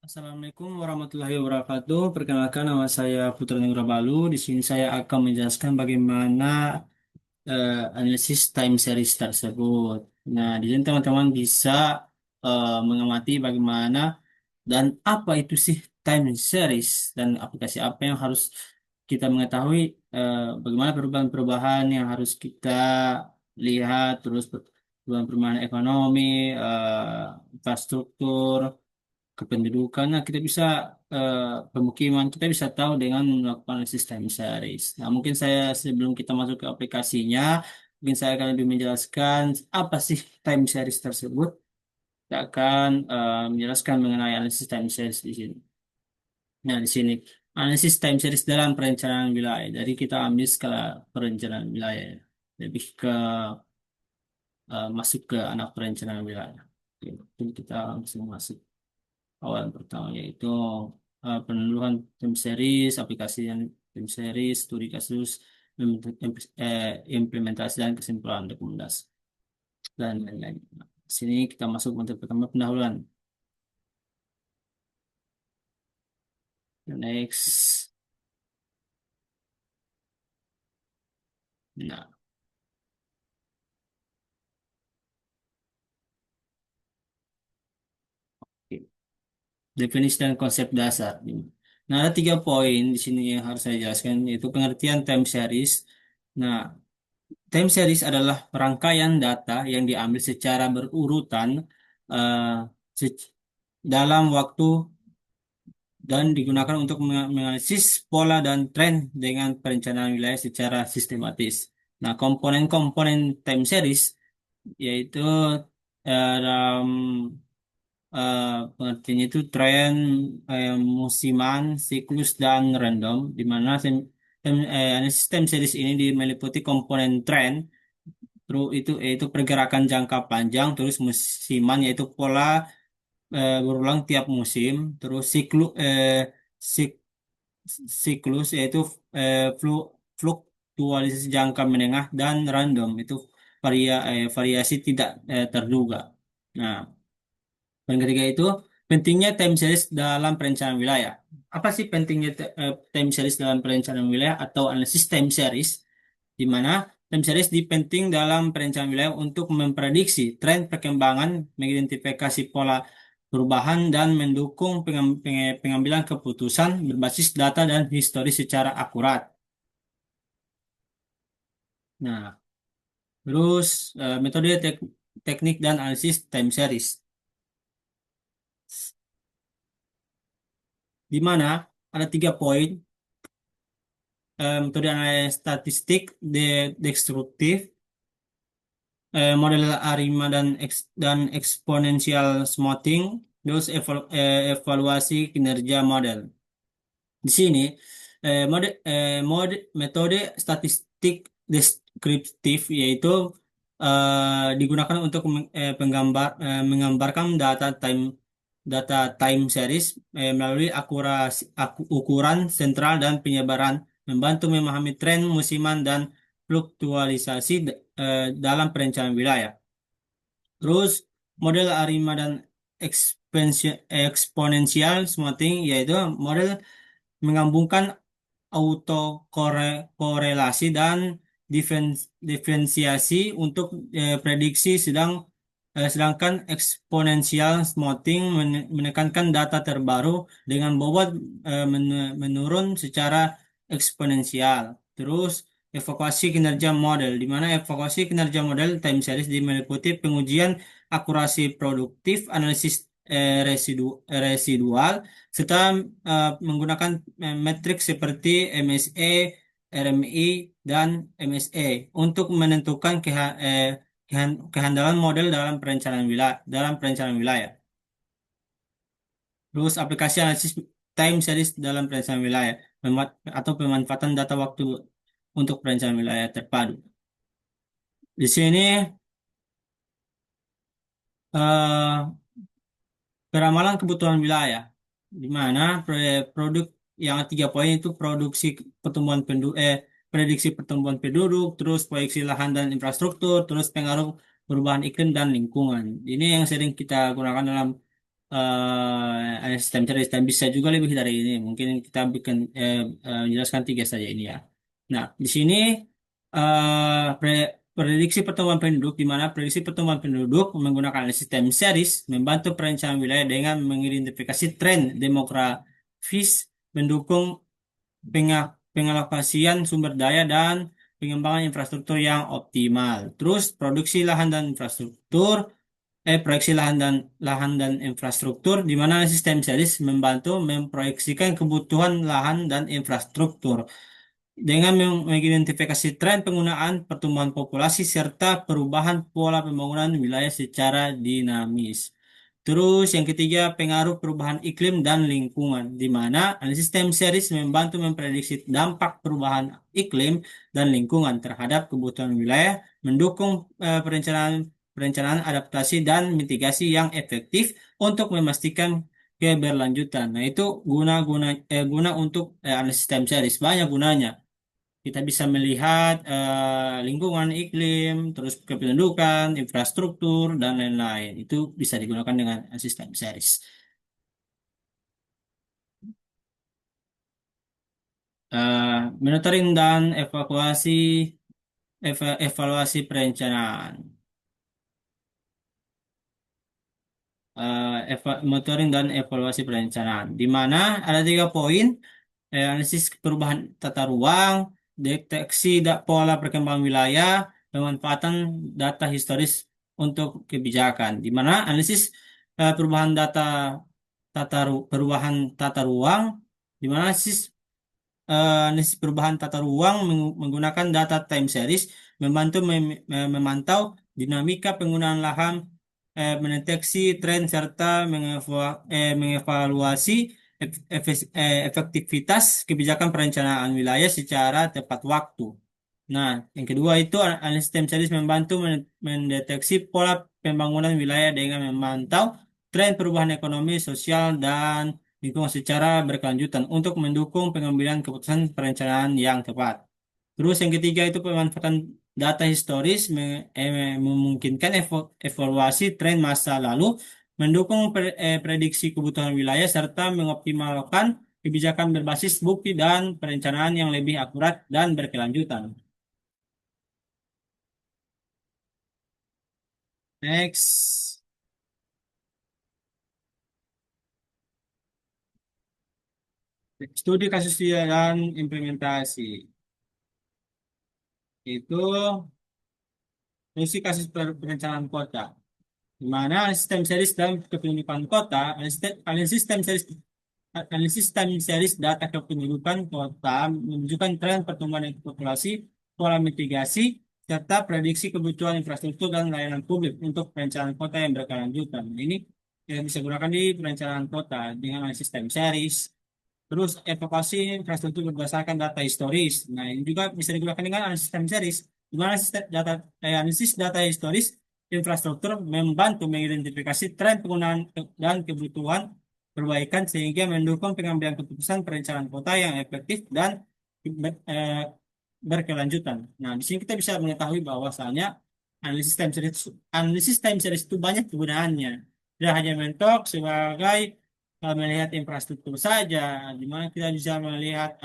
Assalamualaikum warahmatullahi wabarakatuh. Perkenalkan nama saya Putra Nugrabalu. Di sini saya akan menjelaskan bagaimana analisis time series tersebut. Nah, di sini teman-teman bisa mengamati bagaimana dan apa itu sih time series dan aplikasi apa yang harus kita mengetahui, bagaimana perubahan-perubahan yang harus kita lihat, terus perubahan-perubahan ekonomi, infrastruktur, kependudukan. Nah, kita bisa pemukiman kita bisa tahu dengan melakukan analisis time series. Nah, mungkin saya sebelum kita masuk ke aplikasinya, mungkin saya akan lebih menjelaskan apa sih time series tersebut. Kita akan menjelaskan mengenai analisis time series di sini. Nah, di sini analisis time series dalam perencanaan wilayah. Jadi kita ambil skala perencanaan wilayah, ya. Lebih ke masuk ke anak perencanaan wilayah. Oke, mungkin kita langsung masuk. Awal pertama yaitu penelusuran tim series, aplikasi yang tim series, studi kasus, implementasi dan kesimpulan rekomendasi dan lain-lain. Nah, sini kita masuk untuk pertama pendahuluan. Next. Nah, oke. Definisi dan konsep dasar. Nah, ada 3 poin di sini yang harus saya jelaskan, yaitu pengertian time series. Nah, time series adalah rangkaian data yang diambil secara berurutan eh, se- dalam waktu dan digunakan untuk menganalisis pola dan tren dengan perencanaan wilayah secara sistematis. Nah, komponen-komponen time series yaitu dalam pengertiannya itu tren, musiman, siklus, dan random, di mana analisis time series ini meliputi komponen tren, terus itu yaitu pergerakan jangka panjang, terus musiman yaitu pola berulang tiap musim, terus sik- siklus yaitu fluktuasi jangka menengah, dan random itu variasi tidak terduga. Nah, yang ketiga itu pentingnya time series dalam perencanaan wilayah. Apa sih pentingnya time series dalam perencanaan wilayah atau analisis time series? Di mana time series dipenting dalam perencanaan wilayah untuk memprediksi tren perkembangan, mengidentifikasi pola perubahan, dan mendukung pengambilan keputusan berbasis data dan historis secara akurat. Nah, terus metode teknik dan analisis time series, di mana ada 3 poin. Metode analisis statistik, destruktif, model ARIMA dan eksponensial smoothing, terus evaluasi kinerja model. Di sini metode statistik deskriptif yaitu digunakan untuk menggambarkan data time series melalui ukuran sentral dan penyebaran, membantu memahami tren musiman dan fluktualisasi dalam perencanaan wilayah. Terus model ARIMA dan eksponensial smoothing yaitu model menggabungkan autokorelasi dan diferensiasi untuk prediksi, sedangkan eksponensial smoothing menekankan data terbaru dengan bobot menurun secara eksponensial. Terus evaluasi kinerja model, di mana evaluasi kinerja model time series meliputi pengujian akurasi produktif, analisis residual, serta menggunakan metrik seperti MSE, RMI, dan MSE untuk menentukan kehandalan model dalam perencanaan wilayah. Terus aplikasi analisis time series dalam perencanaan wilayah atau pemanfaatan data waktu untuk perencanaan wilayah terpadu. Di sini eh, Peramalan kebutuhan wilayah, di mana produk yang 3 poin itu pertumbuhan penduduk, prediksi pertumbuhan penduduk, terus proyeksi lahan dan infrastruktur, terus pengaruh perubahan iklim dan lingkungan. Ini yang sering kita gunakan dalam sistem series dan bisa juga lebih dari ini. Mungkin kita bikin menjelaskan tiga saja ini ya. Nah, di sini prediksi pertumbuhan penduduk di mana prediksi pertumbuhan penduduk menggunakan sistem series membantu perencanaan wilayah dengan mengidentifikasi tren demografis, mendukung pengalokasian sumber daya dan pengembangan infrastruktur yang optimal. Terus produksi lahan dan infrastruktur, proyeksi lahan dan infrastruktur, di mana sistem series membantu memproyeksikan kebutuhan lahan dan infrastruktur dengan mengidentifikasi tren penggunaan pertumbuhan populasi serta perubahan pola pembangunan wilayah secara dinamis. Terus yang ketiga, pengaruh perubahan iklim dan lingkungan, di mana sistem series membantu memprediksi dampak perubahan iklim dan lingkungan terhadap kebutuhan wilayah, mendukung perencanaan perencanaan adaptasi dan mitigasi yang efektif untuk memastikan keberlanjutan. Nah, itu guna untuk sistem series banyak gunanya. Kita bisa melihat lingkungan iklim, terus kependudukan, infrastruktur, dan lain-lain. Itu bisa digunakan dengan sistem series. Monitoring dan evaluasi perencanaan. Monitoring dan evaluasi perencanaan, di mana ada tiga poin: analisis perubahan tata ruang, deteksi pola perkembangan wilayah, pemanfaatan data historis untuk kebijakan. Di mana analisis perubahan perubahan tata ruang, di mana analisis perubahan tata ruang menggunakan data time series membantu memantau dinamika penggunaan lahan, mendeteksi tren serta mengevaluasi efektivitas kebijakan perencanaan wilayah secara tepat waktu. Nah, yang kedua itu analisis time series membantu mendeteksi pola pembangunan wilayah dengan memantau tren perubahan ekonomi, sosial, dan lingkungan secara berkelanjutan untuk mendukung pengambilan keputusan perencanaan yang tepat. Terus yang ketiga itu pemanfaatan data historis memungkinkan evaluasi tren masa lalu, mendukung prediksi kebutuhan wilayah serta mengoptimalkan kebijakan berbasis bukti dan perencanaan yang lebih akurat dan berkelanjutan. Next, studi kasus dan implementasi. Itu fungsi kasus perencanaan kota, di mana sistem series dalam kependudukan kota, analisis sistem series analisis time series data kependudukan kota menunjukkan tren pertumbuhan populasi, pola mitigasi, serta prediksi kebutuhan infrastruktur dan layanan publik untuk perencanaan kota yang berkelanjutan. Ini yang bisa digunakan di perencanaan kota dengan analisis time series. Terus evaluasi infrastruktur berdasarkan data historis. Nah, ini juga bisa digunakan dengan analisis time series, di mana analisis data historis infrastruktur membantu mengidentifikasi tren penggunaan dan kebutuhan perbaikan sehingga mendukung pengambilan keputusan perencanaan kota yang efektif dan eh, berkelanjutan. Nah, di sini kita bisa mengetahui bahwasanya analisis time series itu banyak kegunaannya. Tidak hanya mentok sebagai melihat infrastruktur saja, di mana kita bisa melihat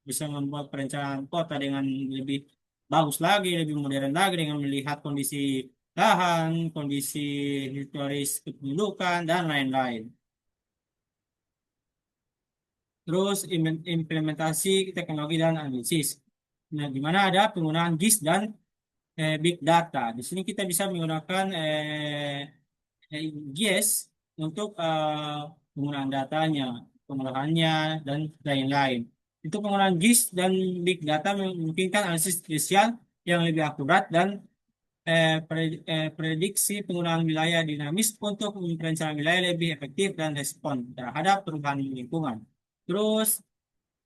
bisa membuat perencanaan kota dengan lebih bagus lagi, lebih modern lagi dengan melihat kondisi lahan, kondisi historis kependudukan, dan lain-lain. Terus implementasi teknologi dan analisis. Nah, di mana ada penggunaan GIS dan Big Data. Di sini kita bisa menggunakan GIS untuk penggunaan datanya, pengolahannya, dan lain-lain. Itu penggunaan GIS dan Big Data memungkinkan analisis spesial yang lebih akurat dan prediksi penggunaan wilayah dinamis untuk perencanaan wilayah lebih efektif dan respon terhadap perubahan lingkungan. Terus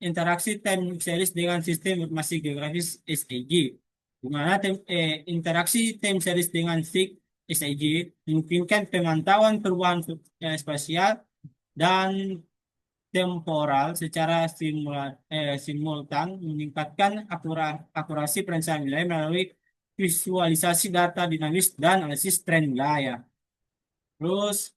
interaksi time series dengan sistem informasi geografis SIG. Di mana interaksi time series dengan SIG memungkinkan pemantauan perubahan spasial dan temporal secara simultan, meningkatkan akurasi perencanaan wilayah melalui visualisasi data dinamis dan analisis tren wilayah. Terus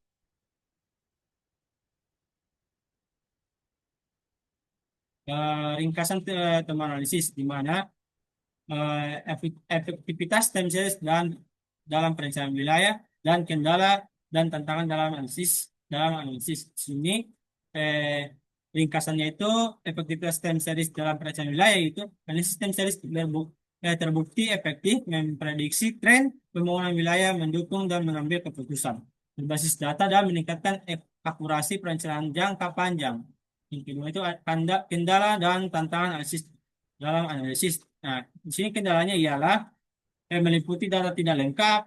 ringkasan temuan analisis di mana efektivitas time series dan dalam perencanaan wilayah dan kendala dan tantangan dalam analisis sini eh, ringkasannya itu efektivitas time series dalam perencanaan wilayah itu analisis time series terbukti efektif memprediksi tren pembangunan wilayah mendukung dan mengambil keputusan berbasis data dan meningkatkan akurasi perencanaan jangka panjang. Yang kedua itu kendala dan tantangan dalam analisis. Nah, di sini kendalanya ialah meliputi data tidak lengkap,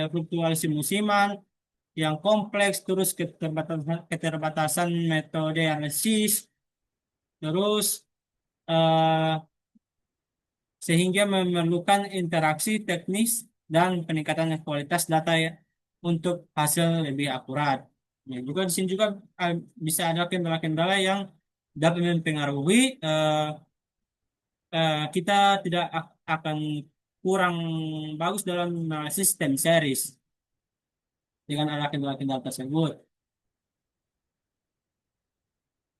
fluktuasi musiman yang kompleks, terus keterbatasan metode analisis, terus eh, sehingga memerlukan interaksi teknis dan peningkatan kualitas data ya, untuk hasil lebih akurat. Ya, juga di sini juga bisa ada kendala-kendala yang dapat mempengaruhi kita tidak akan kurang bagus dalam sistem series dengan ada kendala-kendala tersebut.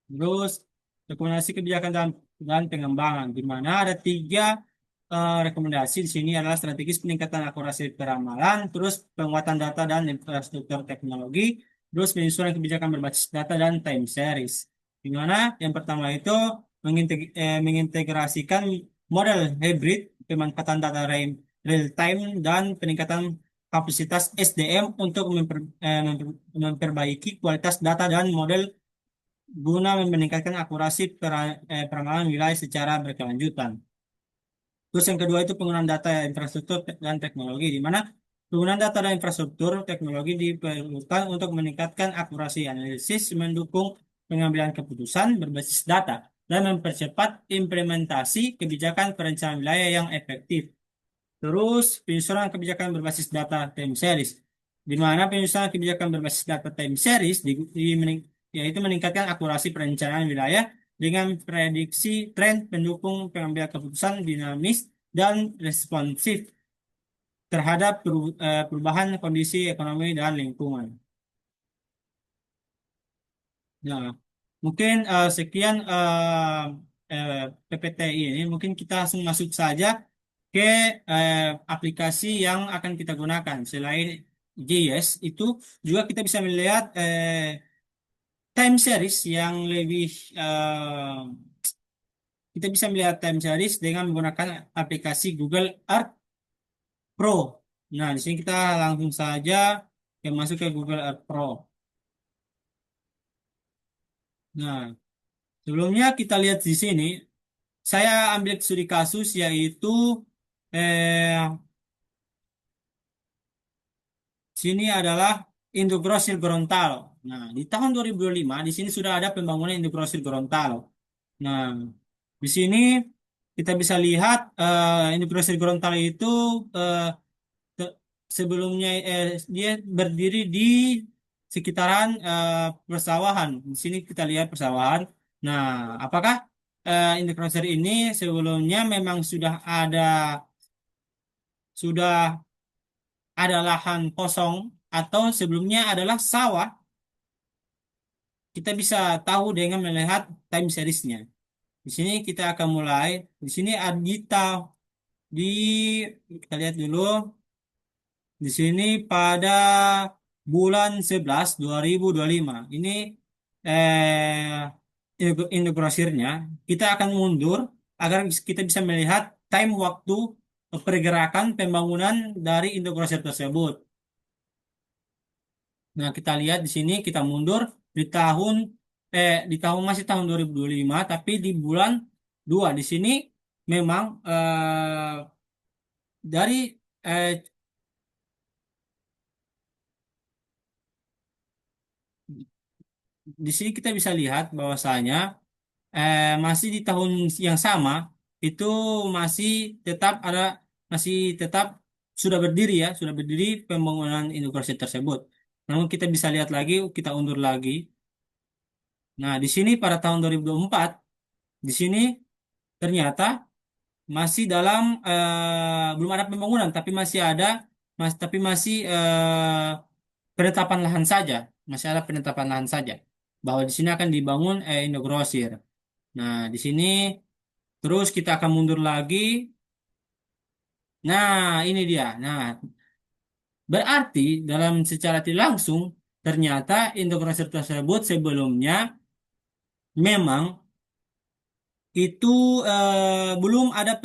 Terus rekomendasi kebijakan dan pengembangan, di mana ada tiga rekomendasi di sini adalah strategis peningkatan akurasi peramalan, terus penguatan data dan infrastruktur teknologi, terus penyusunan kebijakan berbasis data dan time series. Di mana yang pertama itu mengintegrasikan model hybrid, pemanfaatan data real time dan peningkatan kapasitas SDM untuk memperbaiki kualitas data dan model guna meningkatkan akurasi peramalan wilayah secara berkelanjutan. Terus yang kedua itu penggunaan data infrastruktur dan teknologi, di mana penggunaan data dan infrastruktur teknologi diperlukan untuk meningkatkan akurasi analisis, mendukung pengambilan keputusan berbasis data, dan mempercepat implementasi kebijakan perencanaan wilayah yang efektif. Terus penyusunan kebijakan berbasis data time series, di mana penyusunan kebijakan berbasis data time series yaitu meningkatkan akurasi perencanaan wilayah dengan prediksi tren pendukung pengambilan keputusan dinamis dan responsif terhadap perubahan kondisi ekonomi dan lingkungan. Nah, mungkin sekian eh, PPTI ini. Mungkin kita langsung masuk saja ke eh, aplikasi yang akan kita gunakan. Selain JS, itu juga kita bisa melihat time series yang lebih kita bisa melihat time series dengan menggunakan aplikasi Google Earth Pro. Nah, di sini kita langsung saja masuk ke Google Earth Pro. Nah, sebelumnya kita lihat di sini, saya ambil studi kasus yaitu eh, sini adalah Indogrosir Gorontalo. Nah, di tahun 2025 di sini sudah ada pembangunan Indogrosir Gorontalo. Nah, di sini kita bisa lihat Indogrosir Gorontalo itu eh, te- sebelumnya dia berdiri di sekitaran persawahan. Di sini kita lihat persawahan. Nah, apakah Indogrosir ini sebelumnya memang sudah ada lahan kosong atau sebelumnya adalah sawah? Kita bisa tahu dengan melihat time seriesnya. Di sini kita akan mulai. Di sini Adita di kita lihat dulu. Di sini pada bulan 11 2025. Ini integrasinya. Kita akan mundur agar kita bisa melihat time waktu pergerakan pembangunan dari integrasi tersebut. Nah, kita lihat di sini kita mundur di tahun masih tahun 2025 tapi di bulan 2 di sini memang dari eh, di sini kita bisa lihat bahwasanya masih di tahun yang sama itu masih tetap ada masih tetap sudah berdiri pembangunan integrasi tersebut. Namun kita bisa lihat lagi, kita undur lagi. Nah, di sini pada tahun 2024 di sini ternyata masih dalam belum ada pembangunan tapi masih penetapan lahan saja masih ada penetapan lahan saja. bahwa di sini akan dibangun Indogrosir. Nah, di sini terus kita akan mundur lagi. Nah, ini dia. Nah, berarti dalam secara tidak langsung ternyata Indogrosir tersebut sebelumnya memang itu belum ada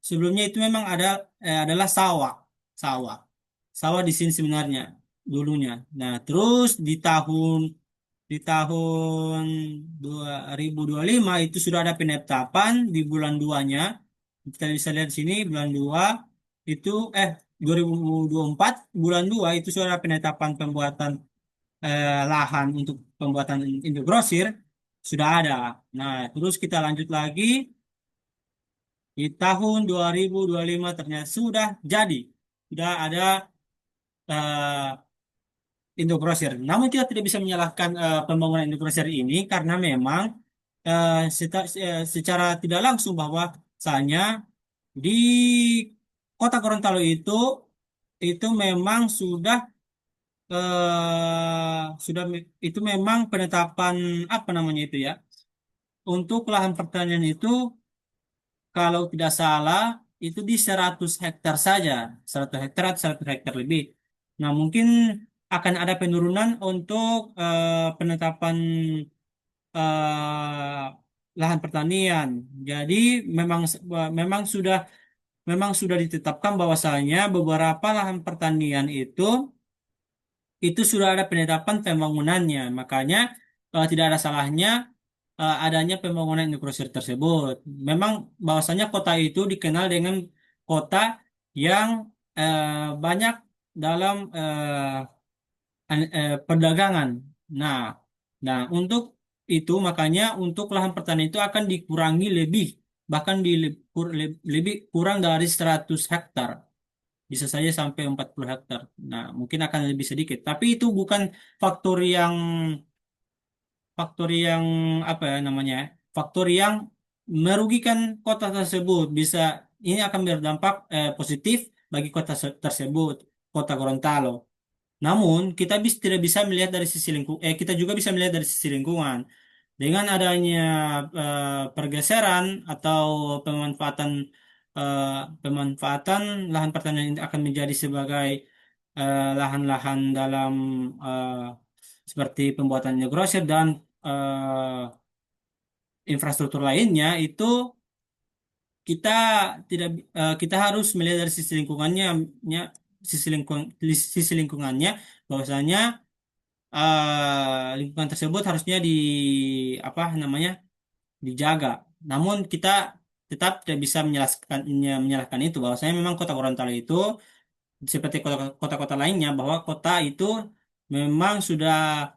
sebelumnya itu memang ada adalah sawah, sawah, sawah di sini sebenarnya dulunya. Nah, terus di tahun 2025 itu sudah ada penetapan di bulan 2-nya. Kita bisa lihat di sini bulan 2 itu 2024 bulan 2 itu sudah ada penetapan pembuatan lahan untuk pembuatan Indogrosir sudah ada. Nah, terus kita lanjut lagi di tahun 2025 ternyata sudah jadi. Sudah ada Indogrosir. Namun kita tidak bisa menyalahkan pembangunan Indogrosir ini karena memang secara tidak langsung bahwa bahwasanya di kota Gorontalo itu memang itu memang penetapan apa namanya itu ya, untuk lahan pertanian itu kalau tidak salah itu di 100 hektar saja, 100 hektar atau 100 hektar lebih. Nah, mungkin akan ada penurunan untuk penetapan lahan pertanian. Jadi memang memang sudah ditetapkan bahwasanya beberapa lahan pertanian itu sudah ada penetapan pembangunannya. Makanya tidak ada salahnya adanya pembangunan industri tersebut. Memang bahwasanya kota itu dikenal dengan kota yang banyak dalam perdagangan. Nah, nah untuk itu makanya untuk lahan pertanian itu akan dikurangi lebih, bahkan lebih kurang dari 100 hektar. Bisa saja sampai 40 hektar. Nah, mungkin akan lebih sedikit. Tapi itu bukan faktor yang faktor yang apa ya namanya? Faktor yang merugikan kota tersebut. Ini akan berdampak positif bagi kota tersebut, Kota Gorontalo. Namun, tidak bisa melihat dari sisi kita juga bisa melihat dari sisi lingkungan. Dengan adanya pergeseran atau pemanfaatan eh, pemanfaatan lahan pertanian ini akan menjadi sebagai lahan-lahan dalam eh, seperti pembuatan grosir dan infrastruktur lainnya itu kita kita harus melihat dari sisi lingkungannya bahwasanya lingkungan tersebut harusnya apa namanya dijaga. Namun kita tetap tidak bisa menyalahkan itu bahwasanya memang kota Gorontalo itu seperti kota-kota lainnya bahwa kota itu memang sudah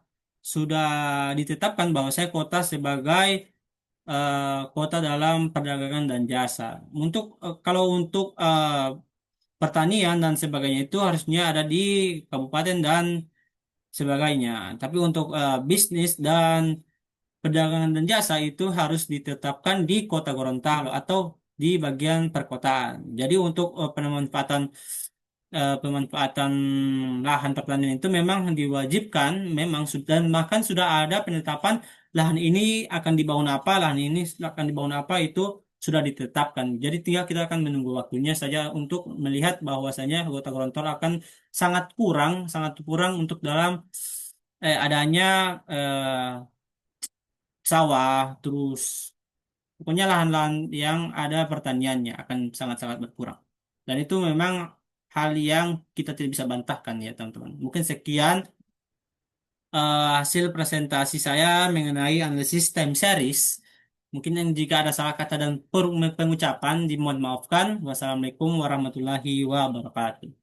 ditetapkan bahwa saya kota sebagai kota dalam perdagangan dan jasa. Kalau untuk pertanian dan sebagainya itu harusnya ada di kabupaten dan sebagainya. Tapi untuk bisnis dan perdagangan dan jasa itu harus ditetapkan di Kota Gorontalo atau di bagian perkotaan. Jadi untuk pemanfaatan lahan pertanian itu memang diwajibkan, memang sudah dan bahkan sudah ada penetapan lahan ini akan dibangun apa, lahan ini akan dibangun apa itu sudah ditetapkan. Jadi tinggal kita akan menunggu waktunya saja untuk melihat bahwasanya Kota Gorontalo akan sangat kurang untuk dalam adanya sawah, terus pokoknya lahan-lahan yang ada pertaniannya akan sangat-sangat berkurang. Dan itu memang hal yang kita tidak bisa bantahkan ya teman-teman. Mungkin sekian hasil presentasi saya mengenai analisis time series. Mungkin yang jika ada salah kata dan pengucapan dimohon maafkan. Wassalamualaikum warahmatullahi wabarakatuh.